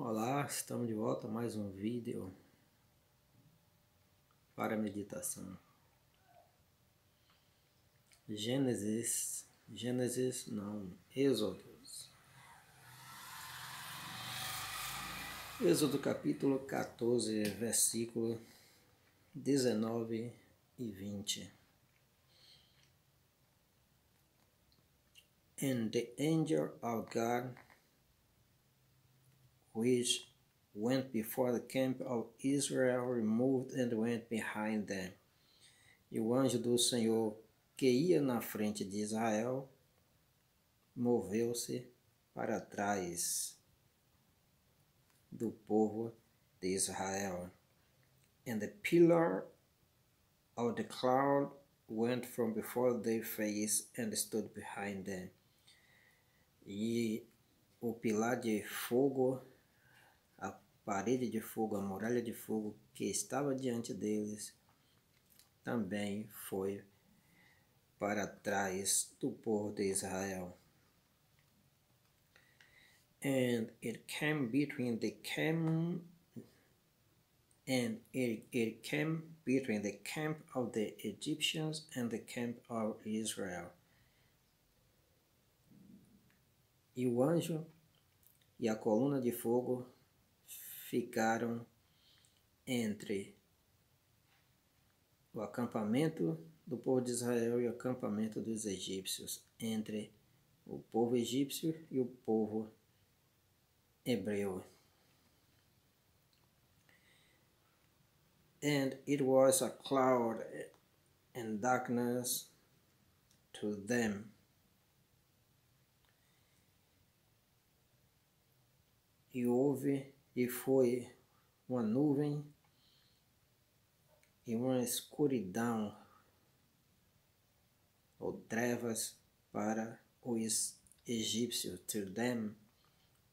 Olá, estamos de volta a mais um vídeo para meditação. Êxodo capítulo 14, versículo 19 e 20. And the angel of God, which went before the camp of Israel, removed and went behind them. E o anjo do Senhor, que ia na frente de Israel, moveu-se para trás do povo de Israel. And the pillar of the cloud went from before their face and stood behind them. E o pilar de fogo, a parede de fogo, a muralha de fogo que estava diante deles, também foi para trás do povo de Israel. And it came between the camp of the Egyptians and the camp of Israel. E o anjo e a coluna de fogo ficaram entre o acampamento do povo de Israel e o acampamento dos egípcios, entre o povo egípcio e o povo hebreu. And it was a cloud and darkness to them. E foi uma nuvem e uma escuridão ou trevas para os egípcios, to them,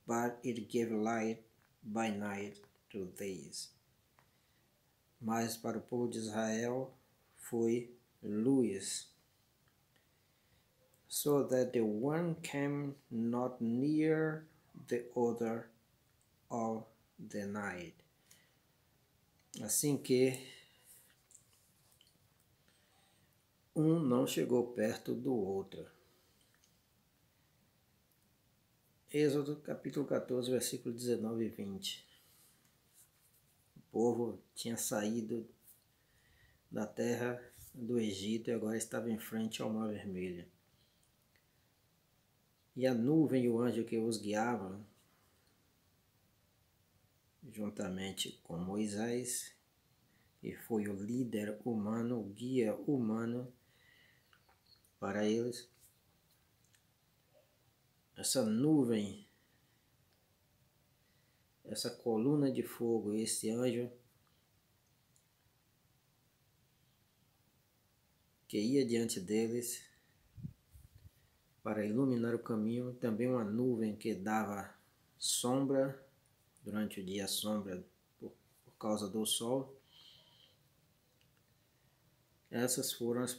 but it gave light by night to these. Mas para o povo de Israel foi luz, so that the one came not near the other all the night. Assim que um não chegou perto do outro. Êxodo capítulo 14, versículo 19 e 20. O povo tinha saído da terra do Egito e agora estava em frente ao Mar Vermelho. E a nuvem e o anjo que os guiava, juntamente com Moisés, que foi o líder humano, o guia humano para eles. Essa nuvem, essa coluna de fogo, esse anjo que ia diante deles para iluminar o caminho, também uma nuvem que dava sombra durante o dia, sombra por causa do sol. Essas foram as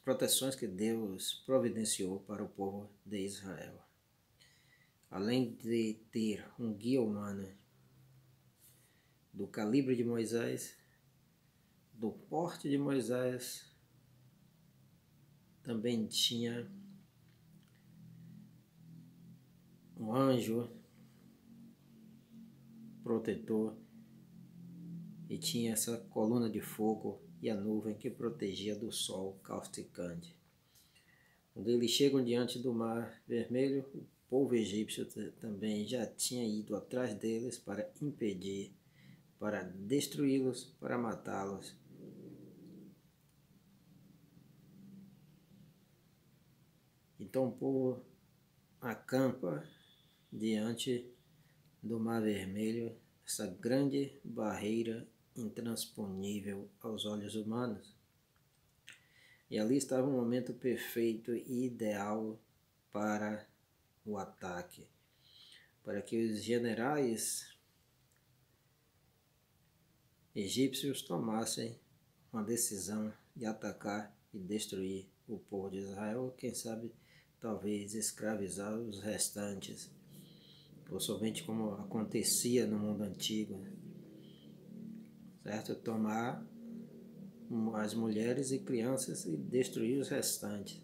proteções que Deus providenciou para o povo de Israel. Além de ter um guia humano do calibre de Moisés, do porte de Moisés, também tinha um anjo protetor e tinha essa coluna de fogo e a nuvem que protegia do sol causticante. Quando eles chegam diante do Mar Vermelho, o povo egípcio também já tinha ido atrás deles para impedir, para destruí-los, para matá-los. Então o povo acampa diante do Mar Vermelho, essa grande barreira intransponível aos olhos humanos. E ali estava um momento perfeito e ideal para o ataque, para que os generais egípcios tomassem uma decisão de atacar e destruir o povo de Israel, quem sabe talvez escravizar os restantes. ou somente como acontecia no mundo antigo, certo? Tomar as mulheres e crianças e destruir os restantes.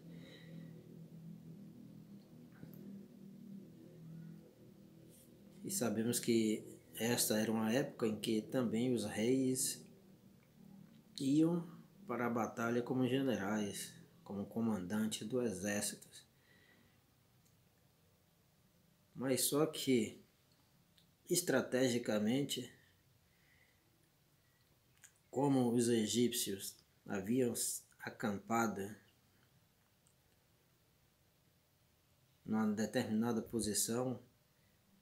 E sabemos que esta era uma época em que também os reis iam para a batalha como generais, como comandante do exército. Mas só que, estrategicamente, como os egípcios haviam acampado numa determinada posição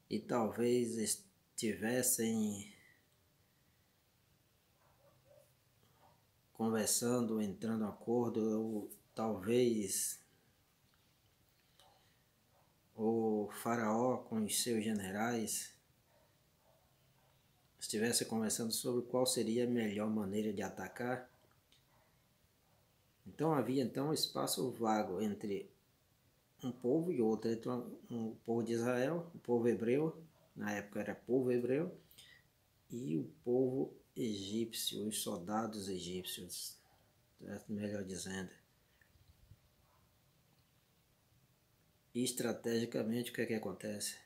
e talvez estivessem conversando, entrando em acordo, ou talvez o faraó com os seus generais estivesse conversando sobre qual seria a melhor maneira de atacar. Então havia um espaço vago entre um povo e outro, entre um povo de Israel, o povo hebreu, na época era povo hebreu, e o povo egípcio, os soldados egípcios, certo? Melhor dizendo. E estrategicamente o que é que acontece?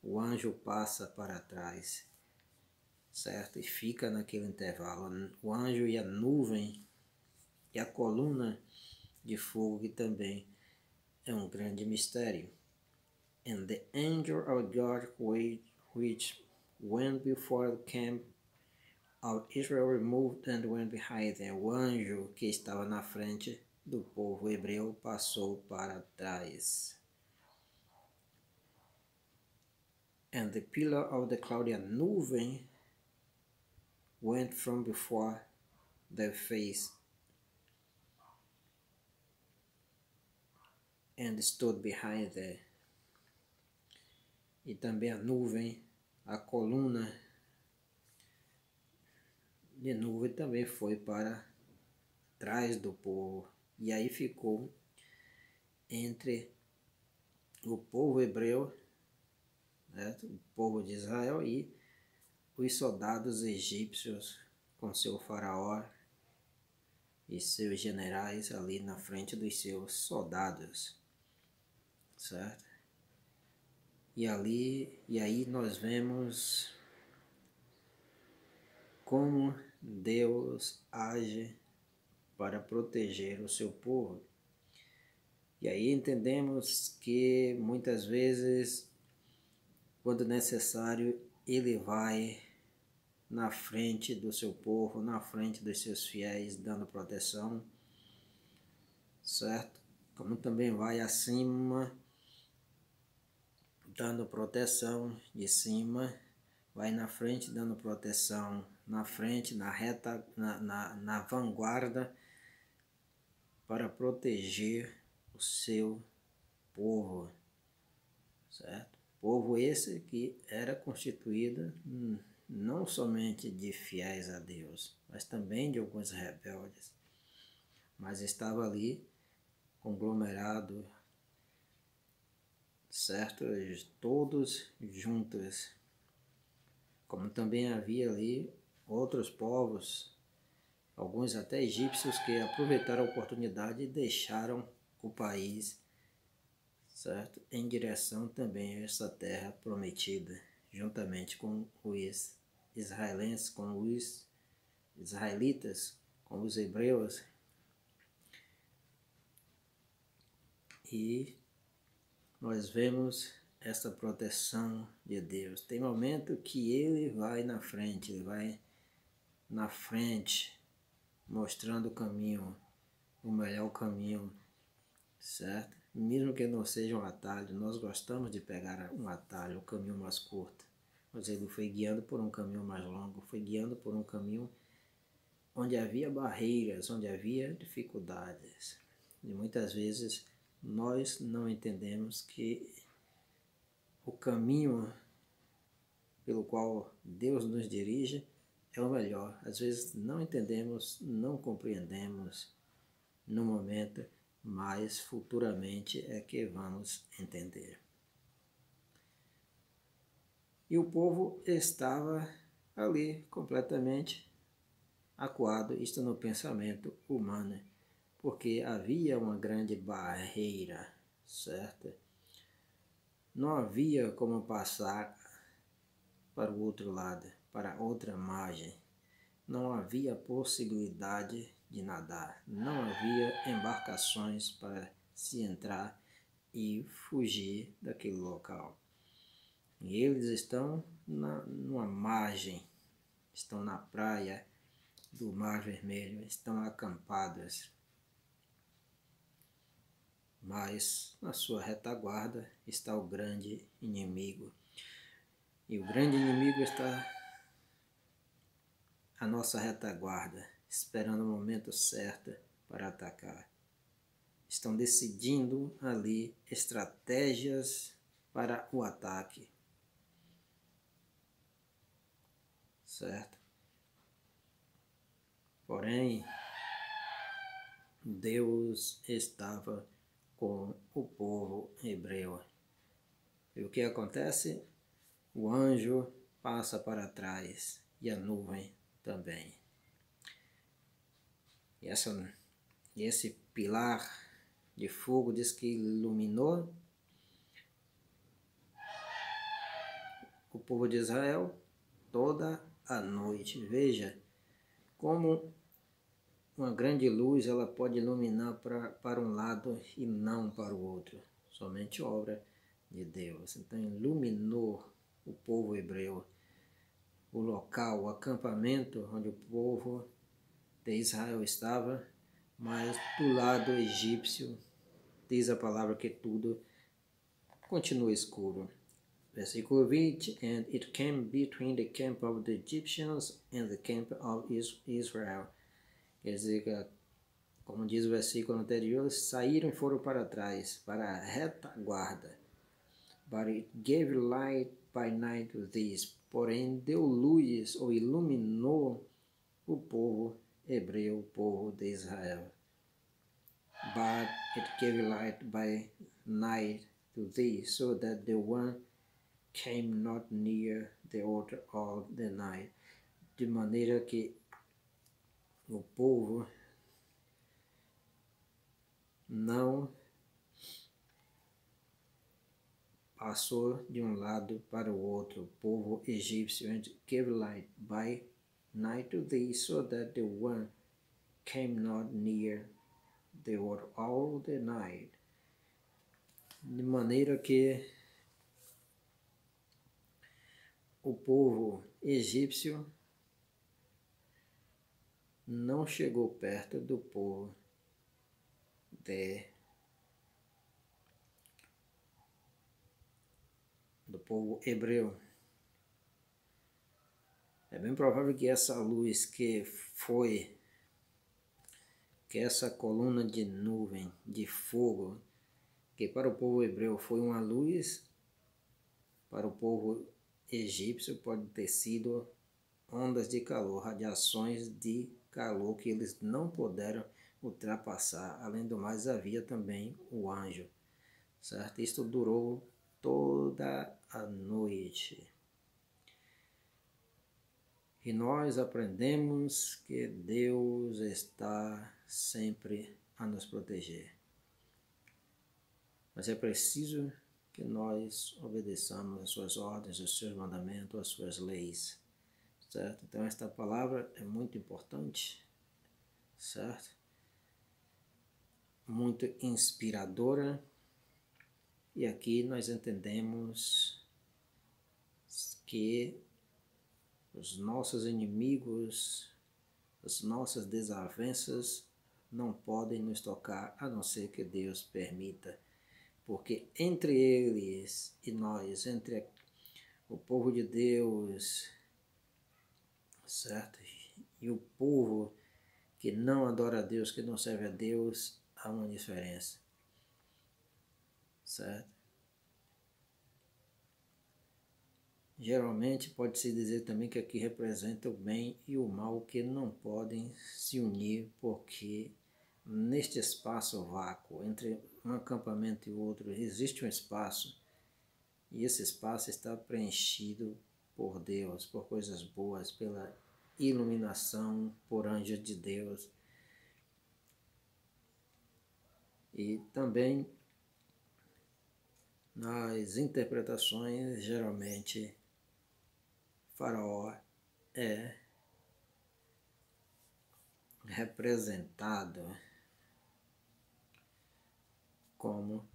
O anjo passa para trás, certo? E fica naquele intervalo. O anjo e a nuvem e a coluna de fogo, que também é um grande mistério. And the angel of God which went before the camp of Israel removed and went behind them. O anjo que estava na frente do povo hebreu passou para trás. And the pillar of the cloud, a nuvem, went from before their face and stood behind them. E também a nuvem, a coluna de nuvem também foi para trás do povo. E aí ficou entre o povo hebreu, certo? O povo de Israel, e os soldados egípcios com seu faraó e seus generais ali na frente dos seus soldados, certo? E aí nós vemos como Deus age para proteger o seu povo. E aí entendemos que muitas vezes, quando necessário, Ele vai na frente do seu povo, na frente dos seus fiéis, dando proteção, certo? Como também vai acima, dando proteção de cima, vai na frente dando proteção, na frente, na reta, na vanguarda, para proteger o seu povo, certo? Povo esse que era constituído não somente de fiéis a Deus, mas também de alguns rebeldes, mas estava ali conglomerado, certo? Todos juntos, como também havia ali outros povos, alguns até egípcios, que aproveitaram a oportunidade e deixaram o país, certo? Em direção também a essa terra prometida, juntamente com os israelenses, com os israelitas, com os hebreus. E nós vemos essa proteção de Deus. Tem momento que Ele vai na frente, Ele vai na frente, mostrando o caminho, o melhor caminho, certo? Mesmo que não seja um atalho, nós gostamos de pegar um atalho, um caminho mais curto. Mas Ele foi guiando por um caminho mais longo, foi guiando por um caminho onde havia barreiras, onde havia dificuldades. E muitas vezes nós não entendemos que o caminho pelo qual Deus nos dirige é o melhor. Às vezes não entendemos, não compreendemos no momento, mas futuramente é que vamos entender. E o povo estava ali completamente acuado, isto no pensamento humano, porque havia uma grande barreira, certo? Não havia como passar para o outro lado, para outra margem. Não havia possibilidade de nadar, não havia embarcações para se entrar e fugir daquele local. E eles estão numa margem, estão na praia do Mar Vermelho, estão acampados. Mas na sua retaguarda está o grande inimigo. E o grande inimigo está à nossa retaguarda, esperando o momento certo para atacar. Estão decidindo ali estratégias para o ataque. Certo? Porém, Deus estava com o povo hebreu. E o que acontece? O anjo passa para trás e a nuvem também. E esse pilar de fogo diz que iluminou o povo de Israel toda a noite. Veja como uma grande luz ela pode iluminar para um lado e não para o outro. Somente obra de Deus. Então iluminou o povo hebreu, o local, o acampamento onde o povo de Israel estava, mas do lado egípcio, diz a palavra que tudo continua escuro. Versículo 20, and it came between the camp of the Egyptians and the camp of Israel. Quer dizer, como diz o versículo anterior, saíram e foram para trás, para a retaguarda. But it gave light by night to these. Porém, deu luz ou iluminou o povo hebreu, o povo de Israel. But it gave light by night to these, so that the one came not near the altar all the night. De maneira que o povo não passou de um lado para o outro. O povo egípcio, and gave light by night to thee, so that the one came not near the altar all the night. De maneira que o povo egípcio não chegou perto do povo hebreu. É bem provável que essa luz que essa coluna de nuvem, de fogo, que para o povo hebreu foi uma luz, para o povo egípcio pode ter sido ondas de calor, radiações de calor que eles não puderam ultrapassar. Além do mais, havia também o anjo, certo? Isto durou toda a noite. E nós aprendemos que Deus está sempre a nos proteger. Mas é preciso que nós obedeçamos as suas ordens, os seus mandamentos, as suas leis. Certo? Então esta palavra é muito importante, certo? Muito inspiradora. E aqui nós entendemos que os nossos inimigos, as nossas desavenças não podem nos tocar, a não ser que Deus permita. Porque entre eles e nós, entre o povo de Deus, certo? E o povo que não adora a Deus, que não serve a Deus, há uma diferença, certo? Geralmente pode-se dizer também que aqui representa o bem e o mal que não podem se unir, porque neste espaço vácuo, entre um acampamento e outro, existe um espaço E esse espaço está preenchido por Deus, por coisas boas, pela iluminação, por anjos de Deus. E também nas interpretações, geralmente, Faraó é representado como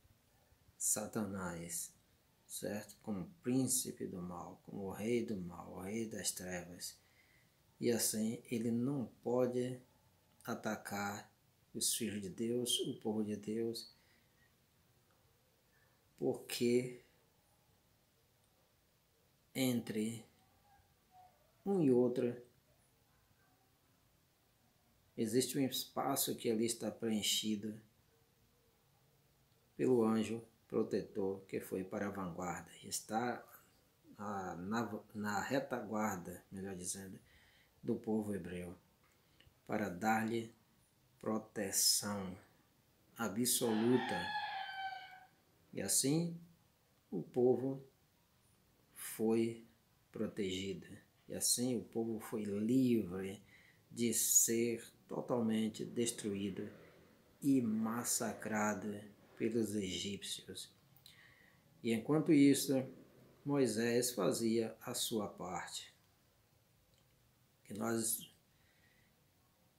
Satanás, certo? Como príncipe do mal, como o rei do mal, o rei das trevas. E assim ele não pode atacar os filhos de Deus, o povo de Deus, porque entre um e outro existe um espaço que ali está preenchido pelo anjo protetor que foi para a vanguarda. Está na retaguarda, melhor dizendo, do povo hebreu, para dar-lhe proteção absoluta. E assim o povo foi protegido. E assim o povo foi livre de ser totalmente destruído e massacrado pelos egípcios. E enquanto isso, Moisés fazia a sua parte, que nós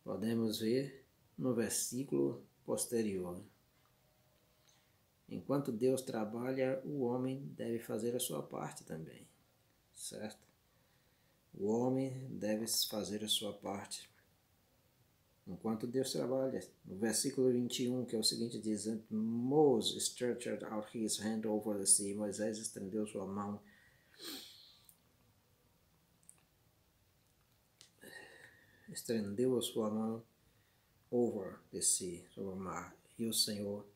podemos ver no versículo posterior. Enquanto Deus trabalha, o homem deve fazer a sua parte também, certo? O homem deve fazer a sua parte. Enquanto Deus trabalha, no versículo 21, que é o seguinte, diz: Moses stretched out his hand over the sea. Moisés estendeu sua mão over the sea, sobre o mar. E o Senhor,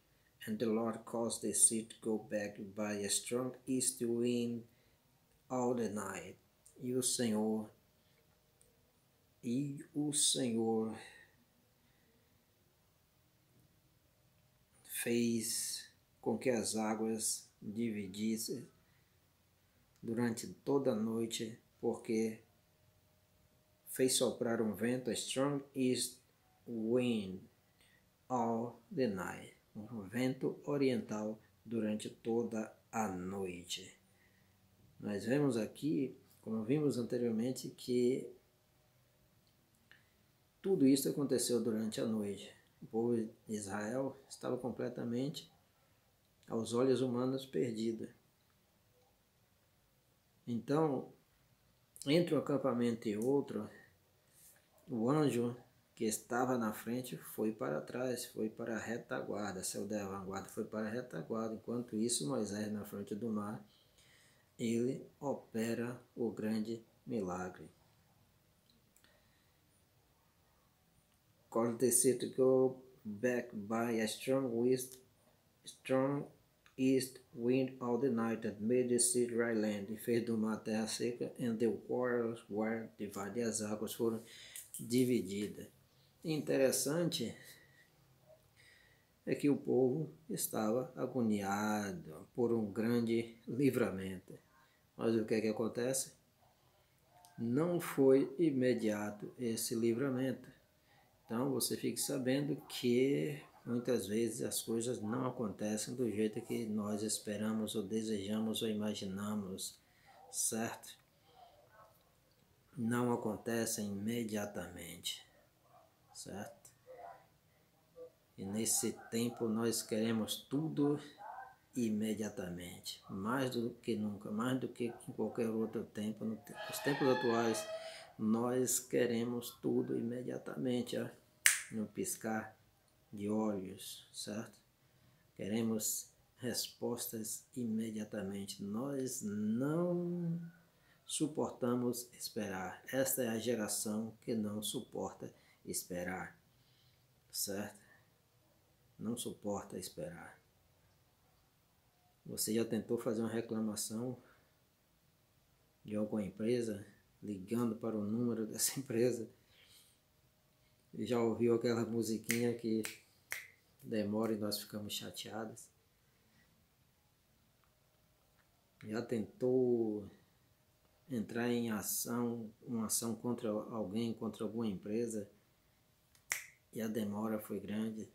and the Lord caused the sea to go back by a strong east wind all the night. E o Senhor fez com que as águas dividissem durante toda a noite, porque fez soprar um vento, a strong east wind all the night, um vento oriental durante toda a noite. Nós vemos aqui, como vimos anteriormente, que tudo isso aconteceu durante a noite. O povo de Israel estava completamente, aos olhos humanos, perdido. Então, entre um acampamento e outro, o anjo que estava na frente foi para trás, foi para a retaguarda, saiu da vanguarda, foi para a retaguarda. Enquanto isso, Moisés, na frente do mar, ele opera o grande milagre. Caused the sea to go back by a strong east wind all the night that made the sea dry land. E fez do mar terra seca, and the waters were divided. As águas foram divididas. Interessante é que o povo estava agoniado por um grande livramento. Mas o que é que acontece? Não foi imediato esse livramento. Então você fique sabendo que muitas vezes as coisas não acontecem do jeito que nós esperamos ou desejamos ou imaginamos, certo? Não acontecem imediatamente, certo? E nesse tempo nós queremos tudo imediatamente, mais do que nunca, mais do que em qualquer outro tempo. Nos tempos atuais, nós queremos tudo imediatamente, no piscar de olhos, certo? Queremos respostas imediatamente. Nós não suportamos esperar. Esta é a geração que não suporta esperar, certo? Não suporta esperar. Você já tentou fazer uma reclamação de alguma empresa, ligando para o número dessa empresa? Já ouviu aquela musiquinha que demora e nós ficamos chateados? Já tentou entrar em uma ação contra alguém, contra alguma empresa, e a demora foi grande?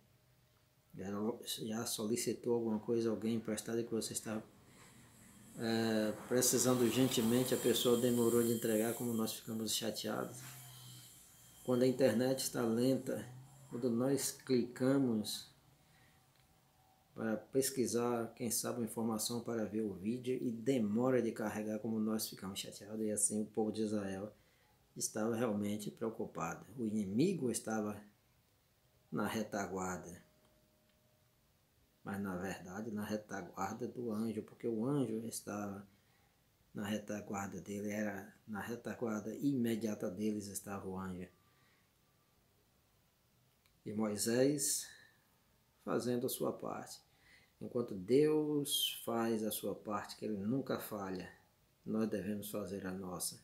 Já solicitou alguma coisa a alguém emprestado que você está precisando urgentemente, a pessoa demorou de entregar, como nós ficamos chateados? Quando a internet está lenta, quando nós clicamos para pesquisar, quem sabe, uma informação para ver o vídeo e demora de carregar, como nós ficamos chateados. E assim o povo de Israel estava realmente preocupado. O inimigo estava na retaguarda, mas na verdade na retaguarda do anjo, porque o anjo estava na retaguarda dele, era na retaguarda imediata deles estava o anjo. E Moisés fazendo a sua parte. Enquanto Deus faz a sua parte, que Ele nunca falha, nós devemos fazer a nossa.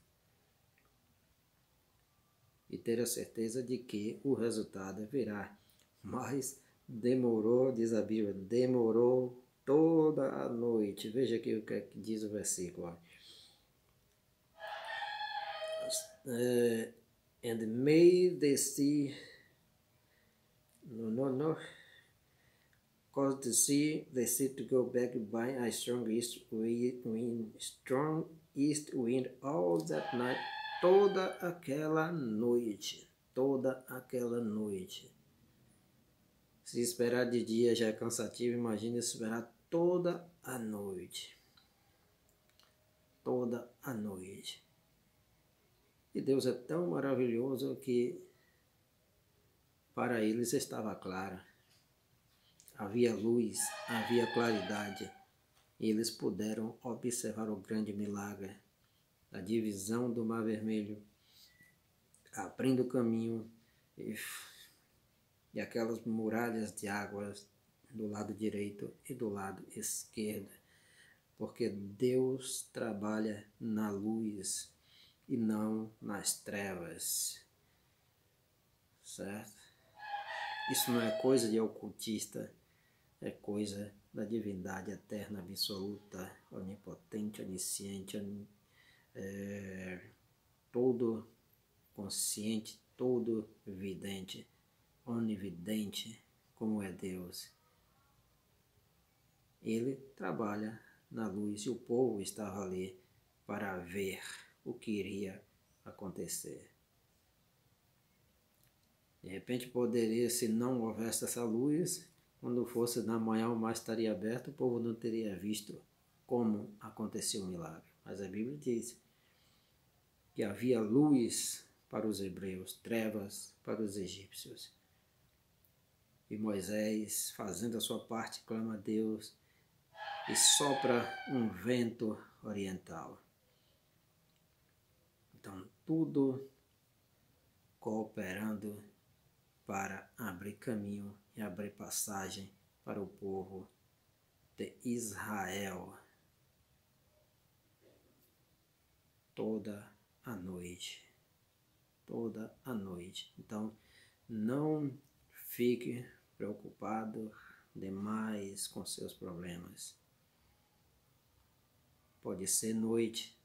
E ter a certeza de que o resultado virá. Mas demorou, diz a Bíblia, demorou toda a noite. Veja aqui o que é que diz o versículo. And made the sea... No. Caused the sea to go back by a strong east wind all that night, toda aquela noite. Se esperar de dia já é cansativo, imagine esperar toda a noite. E Deus é tão maravilhoso que para eles estava clara. Havia luz, havia claridade. E eles puderam observar o grande milagre da divisão do Mar Vermelho, abrindo caminho e aquelas muralhas de águas do lado direito e do lado esquerdo. Porque Deus trabalha na luz e não nas trevas. Certo? Isso não é coisa de ocultista. É coisa da divindade eterna, absoluta, onipotente, onisciente, todo consciente, todo vidente, onividente, como é Deus. Ele trabalha na luz e o povo estava ali para ver o que iria acontecer. De repente poderia, se não houvesse essa luz, quando fosse na manhã o mar estaria aberto, o povo não teria visto como aconteceu o milagre. Mas a Bíblia diz que havia luz para os hebreus, trevas para os egípcios. E Moisés, fazendo a sua parte, clama a Deus e sopra um vento oriental. Então, tudo cooperando para abrir caminho e abrir passagem para o povo de Israel. Toda a noite. Então, não fique preocupado demais com seus problemas. Pode ser noite,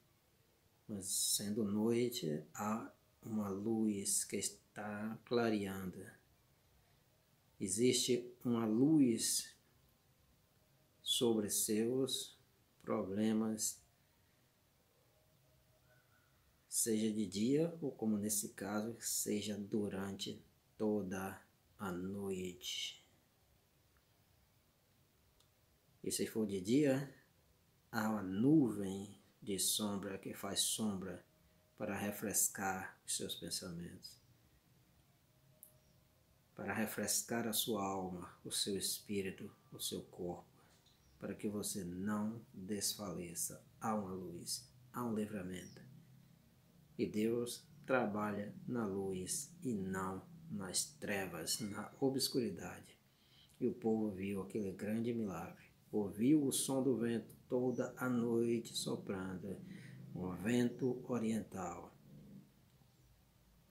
mas sendo noite, há uma luz que está clareando. Existe uma luz sobre seus problemas, seja de dia ou, como nesse caso, seja durante toda a noite. E se for de dia, há uma nuvem de sombra que faz sombra para refrescar os seus pensamentos, para refrescar a sua alma, o seu espírito, o seu corpo, para que você não desfaleça. Há uma luz, há um livramento. E Deus trabalha na luz e não nas trevas, na obscuridade. E o povo viu aquele grande milagre. Ouviu o som do vento toda a noite soprando, um vento oriental.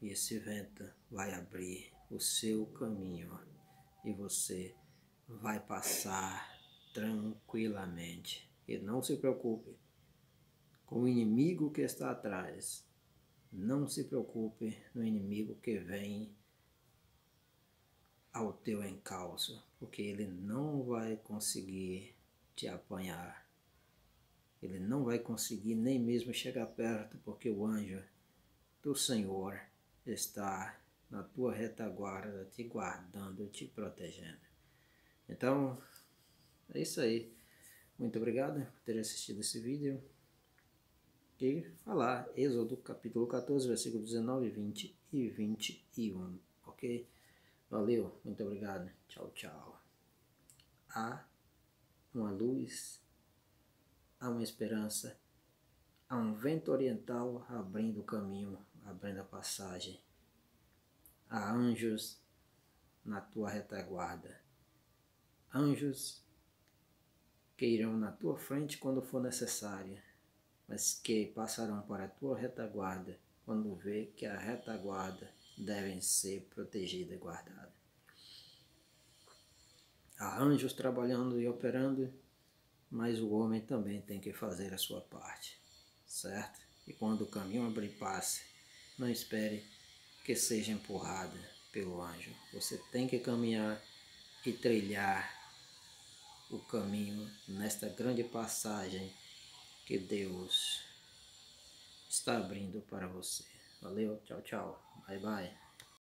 E esse vento vai abrir o seu caminho e você vai passar tranquilamente. E não se preocupe, com o inimigo que está atrás. Não se preocupe no inimigo que vem ao teu encalço, porque ele não vai conseguir te apanhar. Ele não vai conseguir nem mesmo chegar perto, porque o anjo do Senhor está na tua retaguarda, te guardando, te protegendo. Então, é isso aí. Muito obrigado por ter assistido esse vídeo. E falar Êxodo capítulo 14, versículo 19, 20 e 21. Ok? Valeu, muito obrigado. Tchau, tchau. Há uma luz, há uma esperança, há um vento oriental abrindo o caminho, abrindo a passagem. Há anjos na tua retaguarda. Anjos que irão na tua frente quando for necessário, mas que passarão para a tua retaguarda quando vê que a retaguarda devem ser protegida e guardada. Há anjos trabalhando e operando, mas o homem também tem que fazer a sua parte, certo? E quando o caminho abrir passe, não espere que seja empurrado pelo anjo. Você tem que caminhar e trilhar o caminho nesta grande passagem que Deus está abrindo para você. Valeu, tchau, tchau, bye, bye.